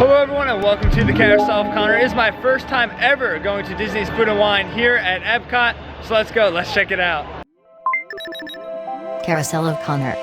Hello everyone and welcome to the Carousel of Connor. It is my first time ever going to Disney's Food and Wine here at Epcot. So let's go, let's check it out. Carousel of Connor.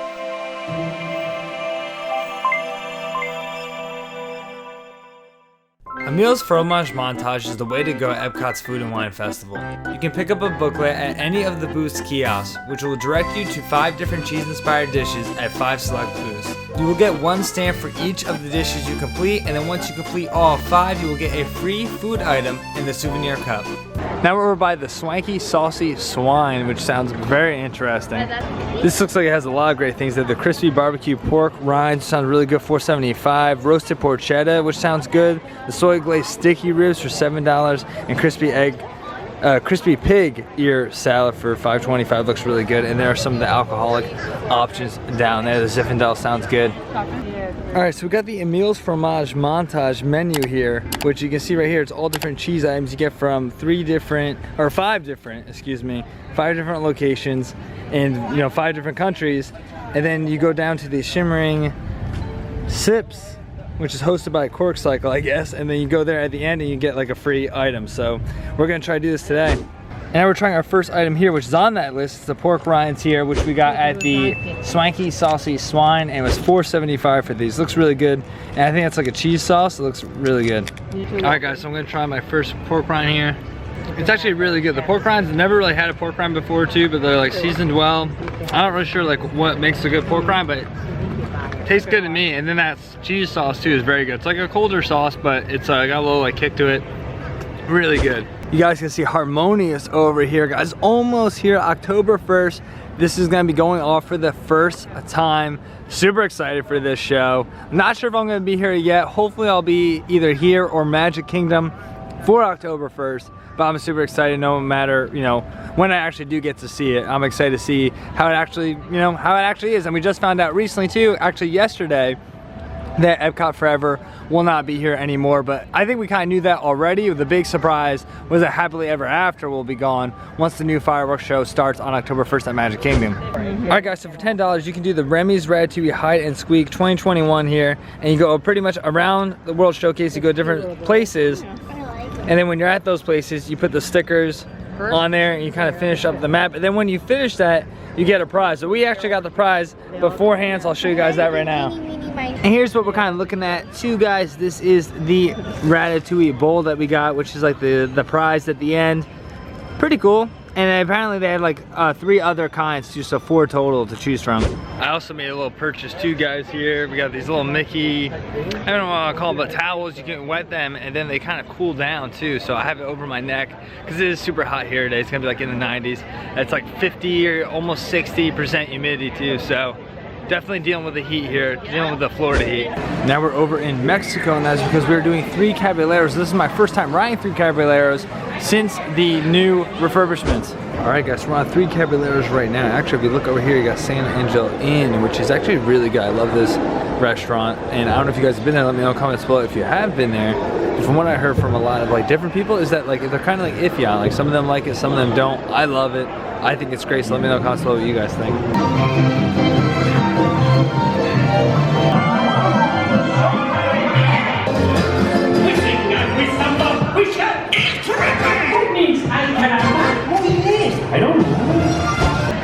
Emile'S Fromage Montage is the way to go at Epcot's Food and Wine Festival. You can pick up a booklet at any of the booth's kiosks, which will direct you to 5 different cheese-inspired dishes at 5 select booths. You will get 1 stamp for each of the dishes you complete, and then once you complete all 5, you will get a free food item in the souvenir cup. Now we're over by the Swanky Saucy Swine, which sounds very interesting. This looks like it has a lot of great things. They have the crispy barbecue pork rinds, sounds really good, $4.75. Roasted porchetta, which sounds good. The soy glazed sticky ribs for $7, and crispy pig ear salad for $5.25. Looks really good. And there are some of the alcoholic options down there. The Zinfandel sounds good. Alright, so we got the Emile'S Fromage Montage menu here, which you can see right here. It's all different cheese items you get from 5 different locations in 5 different countries. And then you go down to the Shimmering Sips, which is hosted by Cork Cycle, I guess, and then you go there at the end and you get like a free item. So we're gonna try to do this today. And now we're trying our first item here, which is on that list. It's the pork rinds here, which we got at the Swanky Saucy Swine, and it was $4.75 for these. Looks really good. And I think it's like a cheese sauce. It looks really good. All right, guys, so I'm gonna try my first pork rind here. It's actually really good. The pork rinds, I've never really had a pork rind before too, but they're like seasoned well. I'm not really sure like what makes a good pork rind, but it tastes good to me. And then that cheese sauce too is very good. It's like a colder sauce, but it's got a little like kick to it. Really good. You guys can see Harmonious over here, guys. Almost here, October 1st. This is gonna be going off for the first time. Super excited for this show. Not sure if I'm gonna be here yet. Hopefully I'll be either here or Magic Kingdom for October 1st. But I'm super excited no matter, when I actually do get to see it. I'm excited to see how it actually, how it actually is. And we just found out recently too, actually yesterday, that Epcot Forever will not be here anymore, but I think we kind of knew that already. The big surprise was that Happily Ever After will be gone once the new fireworks show starts on October 1st at Magic Kingdom. Alright guys, so for $10 you can do the Remy's Ratatouille Hide and Squeak 2021 here, and you go pretty much around the World Showcase. You go different places, and then when you're at those places you put the stickers on there and you kind of finish up the map, and then when you finish that you get a prize. So we actually got the prize beforehand, so I'll show you guys that right now. And here's what we're kind of looking at too, guys. This is the Ratatouille bowl that we got, which is like the prize at the end. Pretty cool. And apparently they had like 3 other kinds too, so 4 total to choose from. I also made a little purchase too, guys, here. We got these little Mickey, I don't know what I call them, but towels. You can wet them and then they kind of cool down too. So I have it over my neck because it is super hot here today. It's gonna be like in the 90s. It's like 50 or almost 60% humidity too. So definitely dealing with the heat here, dealing with the Florida heat. Now we're over in Mexico, and that's because we're doing Three Caballeros. This is my first time riding Three Caballeros since the new refurbishments. All right, guys, we're on Three Caballeros right now. Actually, if you look over here, you got San Angel Inn, which is actually really good. I love this restaurant, and I don't know if you guys have been there. Let me know in the comments below if you have been there. But from what I heard from a lot of like different people, is that like they're kind of like iffy on it. Like some of them like it, some of them don't. I love it. I think it's great. So let me know in the comments below what you guys think.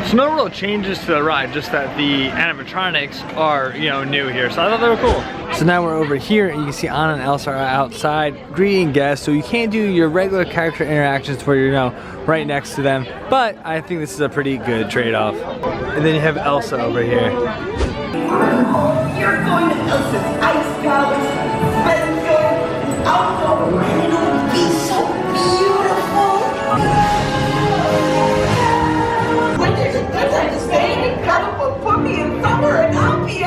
So no real changes to the ride, just that the animatronics are, new here. So I thought they were cool. So now we're over here and you can see Anna and Elsa are outside greeting guests. So you can't do your regular character interactions where you're, right next to them. But I think this is a pretty good trade-off. And then you have Elsa over here. You're going to Elsa's Ice Palace. Let's go outdoor and it'll be so beautiful. Winter's a good time to stay in colorful, put me in summer and I'll be a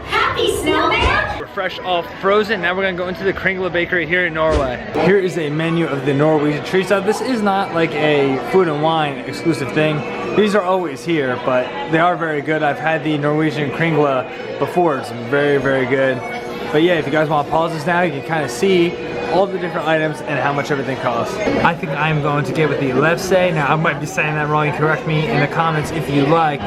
happy snowman. We're fresh off Frozen. Now we're gonna go into the Kringle Bakery here in Norway. Here is a menu of the Norwegian treats. Now this is not like a Food and Wine exclusive thing. These are always here, but they are very good. I've had the Norwegian Kringle before. It's very, very good. But yeah, if you guys want to pause this now, you can kind of see all the different items and how much everything costs. I think I'm going to get with the lefse. Now I might be saying that wrong, you correct me in the comments if you like.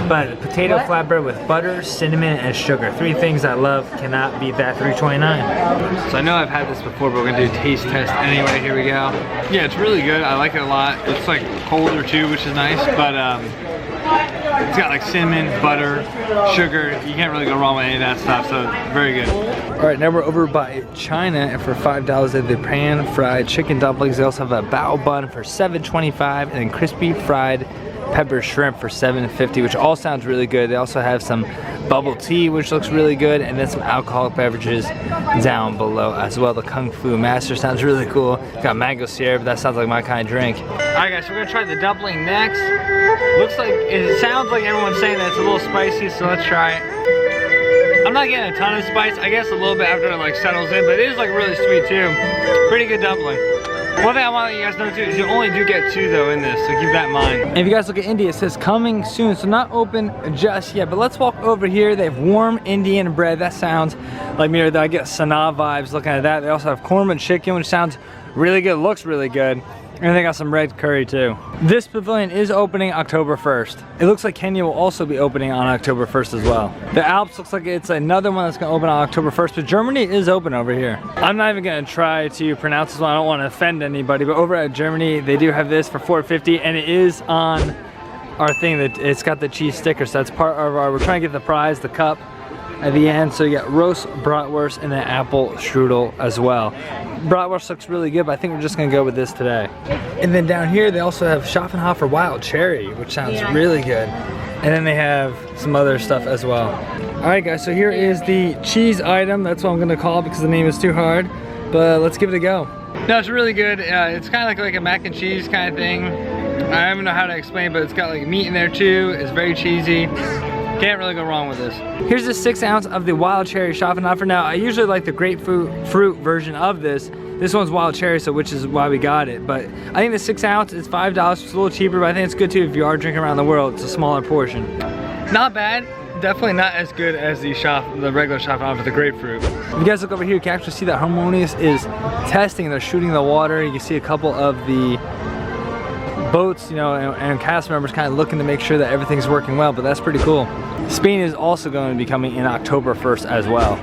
But potato flatbread with butter, cinnamon, and sugar. 3 things I love, cannot beat that. $3.29. So I know I've had this before, but we're gonna do a taste test anyway. Here we go. Yeah, it's really good. I like it a lot. It's like colder too, which is nice, but it's got like cinnamon, butter, sugar. You can't really go wrong with any of that stuff, so very good. All right, now we're over by China, and for $5 they have the pan-fried chicken dumplings. They also have a bao bun for $7.25, and then crispy fried pepper shrimp for $7.50, which all sounds really good. They also have some bubble tea, which looks really good, and then some alcoholic beverages down below as well. The Kung Fu Master sounds really cool. Got mango syrup, that sounds like my kind of drink. All right guys, so we're gonna try the dumpling next. Looks like, it sounds like everyone's saying that it's a little spicy, so let's try it. I'm not getting a ton of spice, I guess a little bit after it like settles in, but it is like really sweet too. Pretty good dumpling. One thing I want to let you guys know too is you only do get 2 though in this, so keep that in mind. And if you guys look at India, it says coming soon, so not open just yet. But let's walk over here. They have warm Indian bread. That sounds like me. I get Sana vibes looking at that. They also have korma chicken, which sounds really good, looks really good. And they got some red curry too. This pavilion is opening October 1st. It looks like Kenya will also be opening on October 1st as well. The Alps looks like it's another one that's gonna open on October 1st, but Germany is open over here. I'm not even gonna try to pronounce this one. I don't wanna offend anybody, but over at Germany, they do have this for $4.50, and it is on our thing that it's got the cheese sticker. So that's part of our, we're trying to get the prize, the cup at the end. So you got roast bratwurst and then apple strudel as well. Bratwurst looks really good, but I think we're just gonna go with this today. And then down here, they also have Schaffenhofer Wild Cherry, which sounds really good. And then they have some other stuff as well. All right guys, so here is the cheese item. That's what I'm gonna call it because the name is too hard, but let's give it a go. No, it's really good. It's kind of like a mac and cheese kind of thing. I don't even know how to explain, but it's got like meat in there too. It's very cheesy. Can't really go wrong with this. Here's the 6 ounce of the wild cherry Schaffenhofer. Now, I usually like the grapefruit version of this. This one's wild cherry, so which is why we got it. But I think the 6 ounce is $5. It's a little cheaper, but I think it's good too if you are drinking around the world. It's a smaller portion. Not bad. Definitely not as good as the regular Schaffenhofer, the grapefruit. If you guys look over here, you can actually see that Harmonious is testing. They're shooting the water. You can see a couple of the boats, you know, and cast members kind of looking to make sure that everything's working well, but that's pretty cool. Spain is also going to be coming in October 1st as well.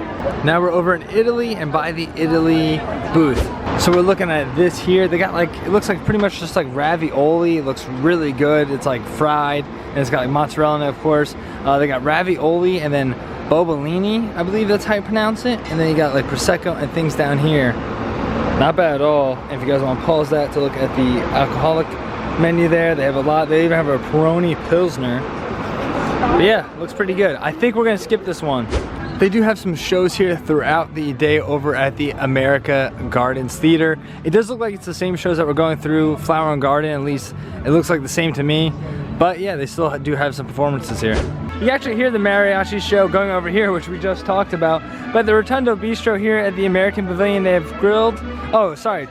Now we're over in Italy and by the Italy booth. So we're looking at this here. They got like, it looks like pretty much just like ravioli. It looks really good. It's like fried and it's got like mozzarella in it, of course. They got ravioli and then bobolini, I believe that's how you pronounce it. And then you got like prosecco and things down here. Not bad at all. And if you guys want to pause that to look at the alcoholic menu there, they have a lot. They even have a Peroni Pilsner. But yeah, looks pretty good. I think we're gonna skip this one. They do have some shows here throughout the day over at the America Gardens Theater. It does look like it's the same shows that we're going through Flower and Garden, at least it looks like the same to me. But yeah, they still do have some performances here. You can actually hear the mariachi show going over here, which we just talked about. But the Rotundo Bistro here at the American Pavilion, they have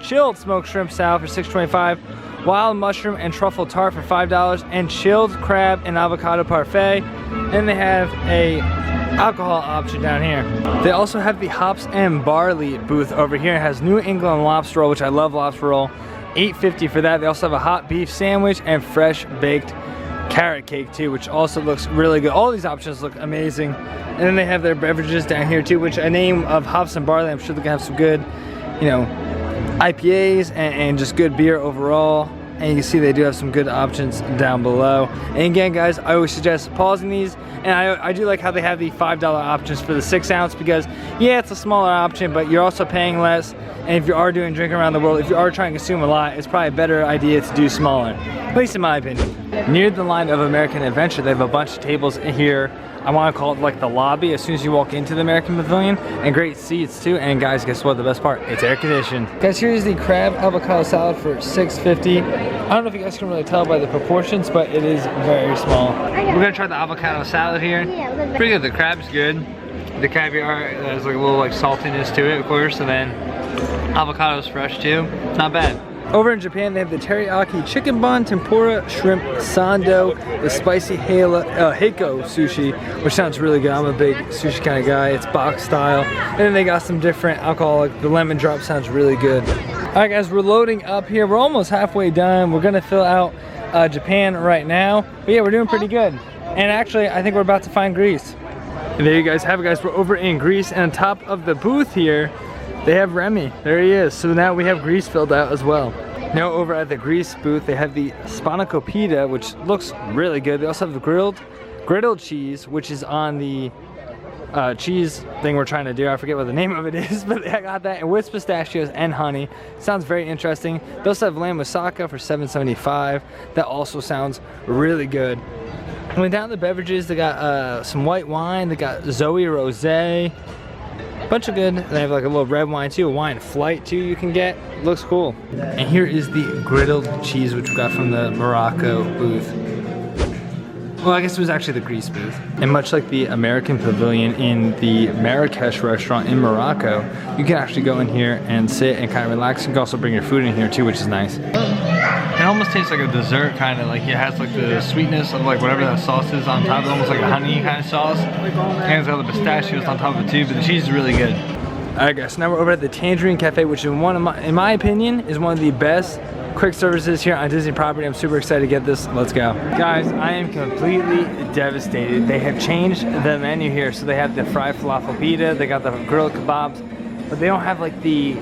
chilled smoked shrimp salad for $6.25. Wild mushroom and truffle tart for $5, and chilled crab and avocado parfait. And they have a alcohol option down here. They also have the hops and barley booth over here. It has New England lobster roll, which I love lobster roll. $8.50 for that. They also have a hot beef sandwich and fresh baked carrot cake too, which also looks really good. All these options look amazing. And then they have their beverages down here too, which a name of hops and barley, I'm sure they can have some good, you know, IPAs and just good beer overall. And you can see they do have some good options down below. And again guys, I always suggest pausing these. And I do like how they have the $5 options for the 6 ounce because yeah, it's a smaller option, but you're also paying less. And if you are doing drinking around the world, if you are trying to consume a lot, it's probably a better idea to do smaller, at least in my opinion. Near the line of American Adventure, they have a bunch of tables here. I want to call it like the lobby as soon as you walk into the American Pavilion, and great seats too. And guys, guess what? The best part, it's air conditioned. Guys, here's the crab avocado salad for $6.50. I don't know if you guys can really tell by the proportions, but it is very small. We're gonna try the avocado salad here. Pretty good. The crab's good. The caviar has like a little like saltiness to it, of course, and then avocado's fresh too. Not bad. Over in Japan, they have the teriyaki chicken bun, tempura, shrimp, sando, the spicy Heiko sushi, which sounds really good. I'm a big sushi kind of guy. It's box style. And then they got some different alcohol, like the lemon drop sounds really good. All right, guys, we're loading up here. We're almost halfway done. We're gonna fill out Japan right now. But yeah, we're doing pretty good. And actually, I think we're about to find Greece. And there you guys have it, guys. We're over in Greece, and on top of the booth here, they have Remy. There he is. So now we have Greece filled out as well. Now over at the Greece booth, they have the spanakopita, which looks really good. They also have the griddled cheese, which is on the cheese thing we're trying to do. I forget what the name of it is, but I got that. And with pistachios and honey. Sounds very interesting. They also have lamb moussaka for $7.75. That also sounds really good. Going down the beverages, they got some white wine. They got Zoe Rosé. Bunch of good. They have like a little red wine too, a wine flight too you can get. Looks cool. And here is the griddled cheese, which we got from the Morocco booth. Well, I guess it was actually the Greece booth. And much like the American Pavilion in the Marrakesh restaurant in Morocco, you can actually go in here and sit and kind of relax. You can also bring your food in here too, which is nice. It almost tastes like a dessert, kind of like it has like the sweetness of like whatever that sauce is on top. It's almost like a honey kind of sauce. And it's got the pistachios on top of it too, but the cheese is really good. Alright guys, so now we're over at the Tangerine Cafe, which is in my opinion, is one of the best quick services here on Disney property. I'm super excited to get this. Let's go. Guys, I am completely devastated. They have changed the menu here. So they have the fried falafel pita, they got the grilled kebabs, but they don't have like the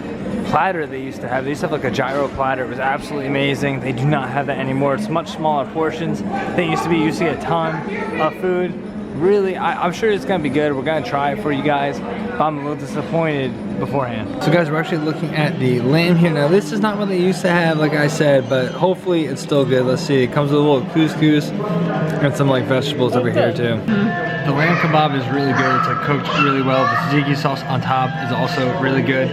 platter they used to have. They used to have like a gyro platter. It was absolutely amazing. They do not have that anymore. It's much smaller portions. They used to get a ton of food. Really, I'm sure it's gonna be good. We're gonna try it for you guys, but I'm a little disappointed beforehand. So guys, we're actually looking at the lamb here. Now this is not what they used to have, like I said, but hopefully it's still good. Let's see, it comes with a little couscous and some like vegetables over here too. The lamb kebab is really good. It's like cooked really well. The tzatziki sauce on top is also really good.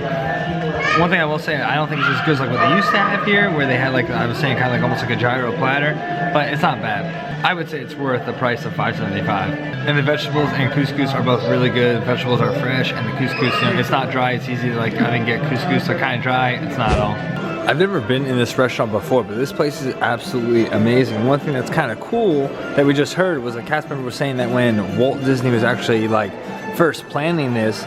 One thing I will say, I don't think it's as good as like what they used to have here, where they had like, I was saying, kind of like almost like a gyro platter, but it's not bad. I would say it's worth the price of $5.75. And the vegetables and couscous are both really good. The vegetables are fresh, and the couscous, you know, it's not dry. It's easy to like, I didn't get couscous, so kind of dry. It's not at all. I've never been in this restaurant before, but this place is absolutely amazing. One thing that's kind of cool that we just heard was a cast member was saying that when Walt Disney was actually like first planning this,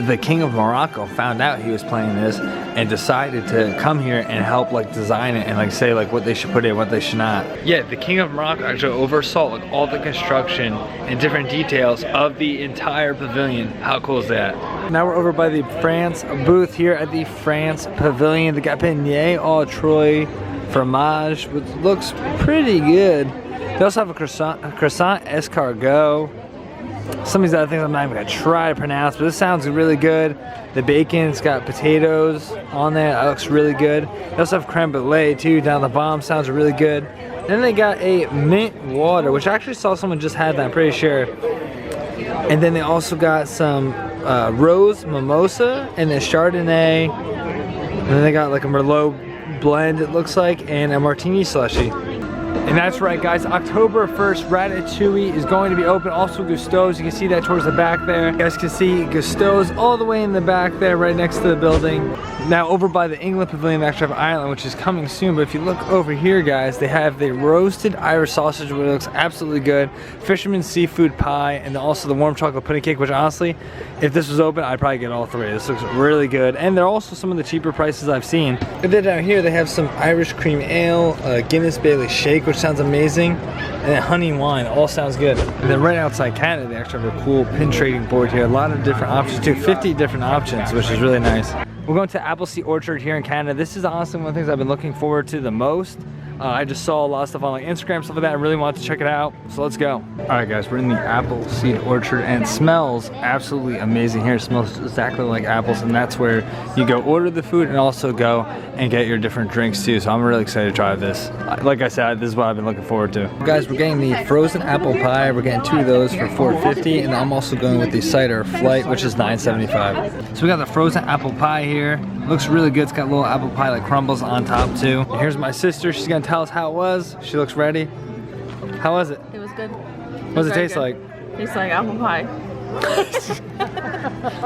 the King of Morocco found out he was planning this and decided to come here and help like design it and like say like what they should put in, what they should not. Yeah, the King of Morocco actually oversaw like all the construction and different details of the entire pavilion. How cool is that? Now we're over by the France booth here at the France Pavilion. They got beignet au Three Fromage, which looks pretty good. They also have a croissant escargot. Some of these other things I'm not even gonna try to pronounce, but this sounds really good. The bacon's got potatoes on there. That looks really good. They also have creme brulee too down the bottom. Sounds really good. Then they got a mint water, which I actually saw someone just had that, I'm pretty sure. And then they also got some rose mimosa and a Chardonnay. And then they got like a Merlot blend, it looks like, and a martini slushy. And that's right, guys, October 1st, Ratatouille is going to be open. Also Gusteau's, you can see that towards the back there. You guys can see Gusteau's all the way in the back there, right next to the building. Now over by the England Pavilion, they actually have Ireland, which is coming soon. But if you look over here, guys, they have the roasted Irish sausage, which looks absolutely good. Fisherman's seafood pie, and also the warm chocolate pudding cake, which honestly, if this was open, I'd probably get all three. This looks really good. And they're also some of the cheaper prices I've seen. And then down here, they have some Irish cream ale, Guinness Bailey shake, which sounds amazing, and then honey wine. All sounds good. And then right outside Canada, they actually have a cool pin trading board here. A lot of different options too, 50 different options, which is really nice. We're going to Appleseed Orchard here in Canada. This is honestly one of the things I've been looking forward to the most. I just saw a lot of stuff on like Instagram, stuff like that. I really wanted to check it out, so let's go. All right, guys, we're in the Appleseed Orchard, and it smells absolutely amazing here. It smells exactly like apples, and that's where you go order the food and also go and get your different drinks too. So I'm really excited to try this. Like I said, this is what I've been looking forward to. Guys, we're getting the frozen apple pie. We're getting 2 of those for $4.50, and I'm also going with the cider flight, which is $9.75. So we got the frozen apple pie here. Looks really good. It's got little apple pie like crumbles on top too. And here's my sister. She's gonna tell us how it was. She looks ready. How was it? It was good. What does it taste like? Tastes like apple pie.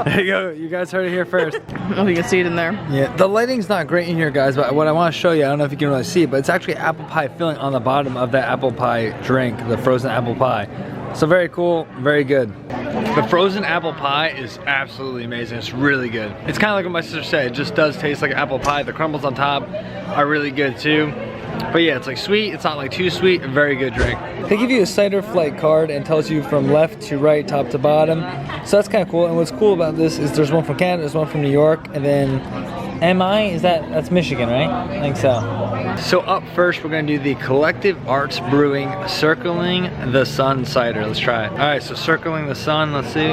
There you go. You guys heard it here first. Oh, you can see it in there. Yeah, the lighting's not great in here, guys, but what I want to show you, I don't know if you can really see it, but it's actually apple pie filling on the bottom of that apple pie drink, the frozen apple pie. So very cool, very good. The frozen apple pie is absolutely amazing. It's really good. It's kind of like what my sister said. It just does taste like apple pie. The crumbles on top are really good too. But yeah, it's like sweet. It's not like too sweet. A very good drink. They give you a cider flight card and tells you from left to right, top to bottom. So that's kind of cool. And what's cool about this is there's one from Canada, there's one from New York, and then that's Michigan, right? I think so. So up first, we're gonna do the Collective Arts Brewing Circling the Sun cider. Let's try it. All right, so Circling the Sun, let's see.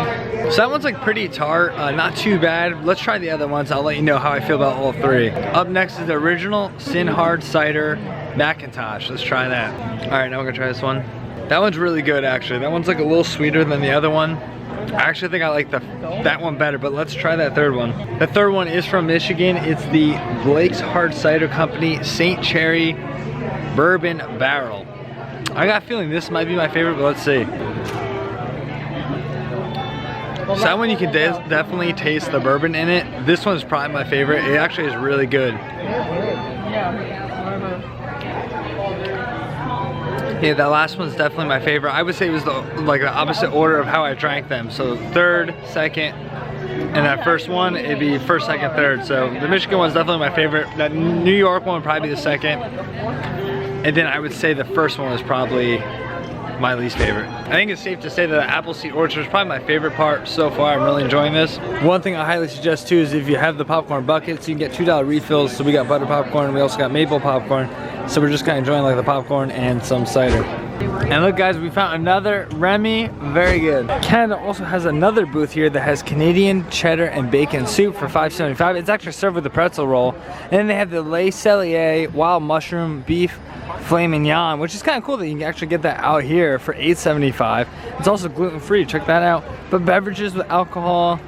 So that one's like pretty tart, not too bad. Let's try the other ones. I'll let you know how I feel about all three. Up next is the original Sin Hard Cider Macintosh. Let's try that. All right, now we're gonna try this one. That one's really good, actually. That one's like a little sweeter than the other one. I actually think I like that one better, but let's try that third one. The third one is from Michigan. It's the Blake's Hard Cider Company St. Cherry Bourbon Barrel. I got a feeling this might be my favorite, but let's see. So that one you can definitely taste the bourbon in it. This one's probably my favorite. It actually is really good. Yeah, that last one's definitely my favorite. I would say it was the opposite order of how I drank them. So third, second, and that first one, it'd be first, second, third. So the Michigan one's definitely my favorite. That New York one would probably be the second. And then I would say the first one was probably my least favorite. I think it's safe to say that the Appleseed Orchard is probably my favorite part so far. I'm really enjoying this. One thing I highly suggest too is if you have the popcorn buckets, you can get $2 refills. So we got butter popcorn, we also got maple popcorn. So we're just kind of enjoying like the popcorn and some cider. And look guys, we found another Remy, very good. Canada also has another booth here that has Canadian cheddar and bacon soup for $5.75. It's actually served with a pretzel roll. And then they have the Le Cellier wild mushroom beef filet mignon, which is kind of cool that you can actually get that out here for $8.75. It's also gluten-free, check that out. But beverages with alcohol,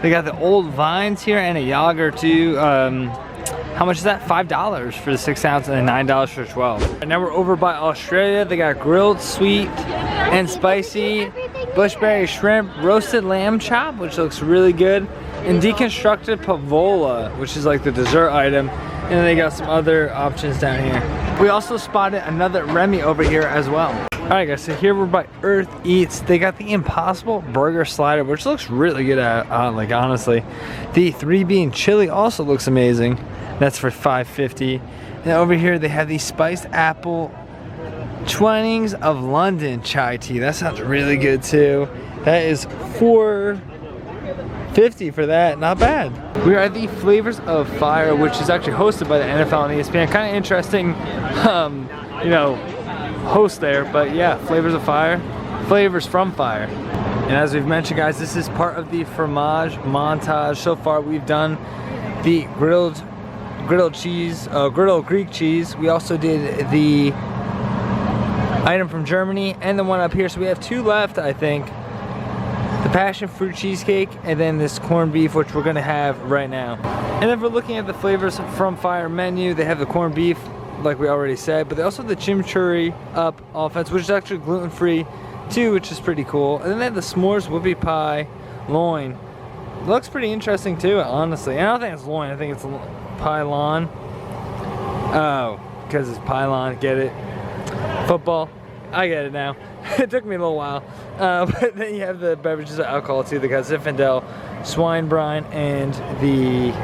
they got the old vines here and a Yager too. How much is that? $5 for the 6 ounce and $9 for 12. And now we're over by Australia. They got grilled sweet and spicy bushberry shrimp, roasted lamb chop, which looks really good, and deconstructed pavola, which is like the dessert item. And then they got some other options down here. We also spotted another Remy over here as well. All right guys, so here we're by Earth Eats. They got the Impossible Burger Slider, which looks really good like honestly. The 3-bean chili also looks amazing. That's for $5.50. And over here they have the spiced apple Twinings of London chai tea. That sounds really good too. That is $4.50 for that. Not bad. We are at the Flavors of Fire, which is actually hosted by the NFL and ESPN. Kind of interesting, you know, host there. But yeah, Flavors of Fire, flavors from fire. And as we've mentioned, guys, this is part of the Fromage Montage. So far, we've done the grilled cheese, grilled Greek cheese. We also did the item from Germany and the one up here. So we have 2 left, I think. The passion fruit cheesecake and then this corned beef, which we're gonna have right now. And then we're looking at the Flavors from Fire menu. They have the corned beef, like we already said, but they also have the chimichurri up offense, which is actually gluten-free too, which is pretty cool. And then they have the s'mores whoopie pie loin. Looks pretty interesting too, honestly. I don't think it's loin, I think it's pylon. Oh, because it's pylon, get it? Football, I get it now. It took me a little while. But then you have the beverages of alcohol too. They got Zinfandel, Swine brine, and the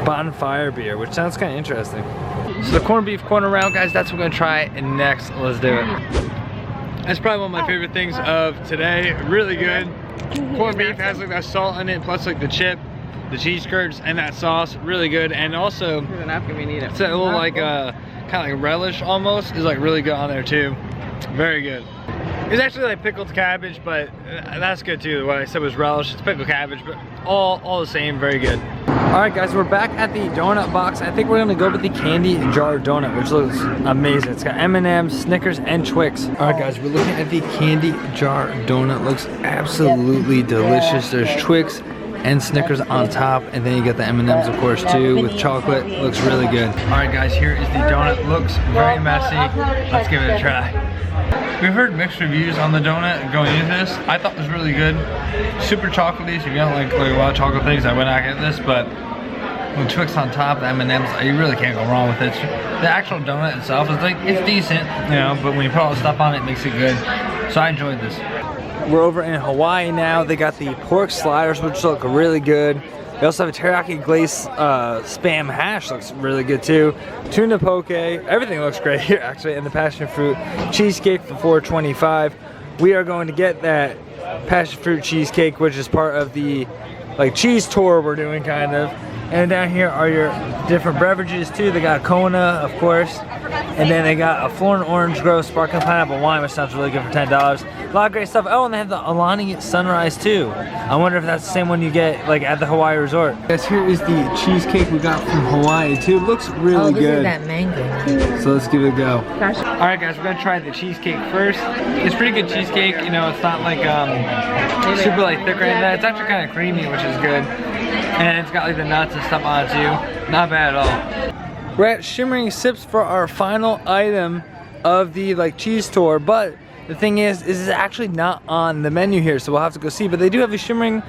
Bonfire beer, which sounds kind of interesting. So the corned beef corner round, guys, that's what we're gonna try next. Let's do it. That's probably one of my favorite things of today. Really good. Corned beef has like that salt in it, plus like the chip, the cheese curds, and that sauce. Really good. And also, it's a little like kind of like relish almost. Is like really good on there too. Very good. It's actually like pickled cabbage, but that's good too. What I said was relish. It's pickled cabbage, but all the same. Very good. All right, guys, we're back at the donut box. I think we're gonna go with the candy jar donut, which looks amazing. It's got M&M's, Snickers, and Twix. All right, guys, we're looking at the candy jar donut. Looks absolutely delicious. There's Twix and Snickers on top, and then you get the M&M's, of course, too, with chocolate. Looks really good. All right, guys, here is the donut. Looks very messy. Let's give it a try. We've heard mixed reviews on the donut going into this. I thought it was really good. Super chocolatey, so if you don't like a lot of chocolate things, I would not get this, but with Twix on top, the M&Ms, you really can't go wrong with it. The actual donut itself is like, it's decent, you know, but when you put all the stuff on it, it makes it good. So I enjoyed this. We're over in Hawaii now. They got the pork sliders, which look really good. They also have a teriyaki glazed spam hash, looks really good too. Tuna poke, everything looks great here actually, and the passion fruit cheesecake for $4.25. We are going to get that passion fruit cheesecake, which is part of the like cheese tour we're doing kind of. And down here are your different beverages too. They got Kona, of course. And then they got a Florida Orange Grove Sparkling Pineapple Wine, which sounds really good for $10. A lot of great stuff. Oh, and they have the Alani Sunrise too. I wonder if that's the same one you get like at the Hawaii Resort. Guys, here is the cheesecake we got from Hawaii too. It looks really good. Is that mango. So let's give it a go. Alright guys, we're gonna try the cheesecake first. It's pretty good cheesecake, you know, it's not like super like thick or anything. It's actually kind of creamy, which is good. And it's got like the nuts and stuff on it too. Not bad at all. We're at Shimmering Sips for our final item of the like cheese tour, but the thing is it's actually not on the menu here, so we'll have to go see. But they do have a shimmering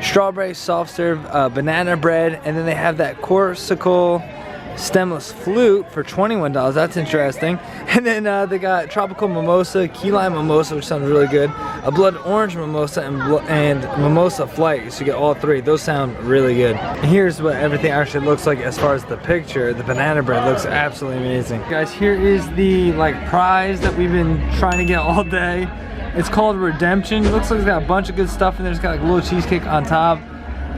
strawberry soft serve banana bread, and then they have that Corsical stemless flute for $21. That's interesting. And then they got tropical mimosa, key lime mimosa, which sounds really good, a blood orange mimosa, and mimosa flight. So you get all three. Those sound really good. And here's what everything actually looks like as far as the picture. The banana bread looks absolutely amazing. Guys, here is the like prize that we've been trying to get all day. It's called Redemption. It looks like it's got a bunch of good stuff in there. It's got like a little cheesecake on top,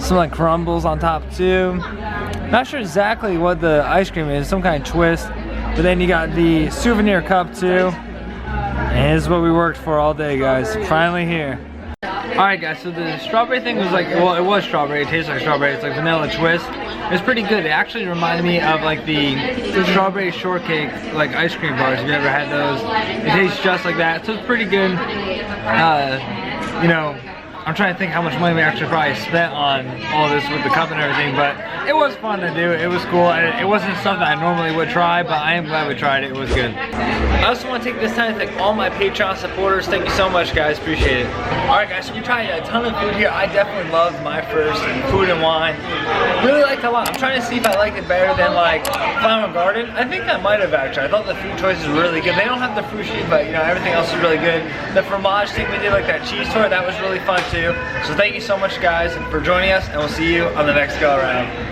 some like crumbles on top too. Not sure exactly what the ice cream is, some kind of twist. But then you got the souvenir cup too. And this is what we worked for all day, guys. Finally here. Alright guys, so the strawberry thing was like, well, it was strawberry, it tastes like strawberry, it's like vanilla twist. It's pretty good. It actually reminded me of like the strawberry shortcake like ice cream bars, if you ever had those. It tastes just like that, so it's pretty good. You know, I'm trying to think how much money we actually probably spent on all this with the cup and everything, but it was fun to do. It was cool. It wasn't something I normally would try, but I am glad we tried it. It was good. I also want to take this time to thank all my Patreon supporters. Thank you so much, guys. Appreciate it. Alright guys, so we tried a ton of food here. I definitely loved my first food and wine. Really liked it a lot. I'm trying to see if I liked it better than like Flower Garden. I think I might have actually. I thought the food choices were really good. They don't have the fruit sheet, but you know, everything else is really good. The fromage thing we did, like that cheese tour, that was really fun too. So thank you so much guys for joining us, and we'll see you on the next go around.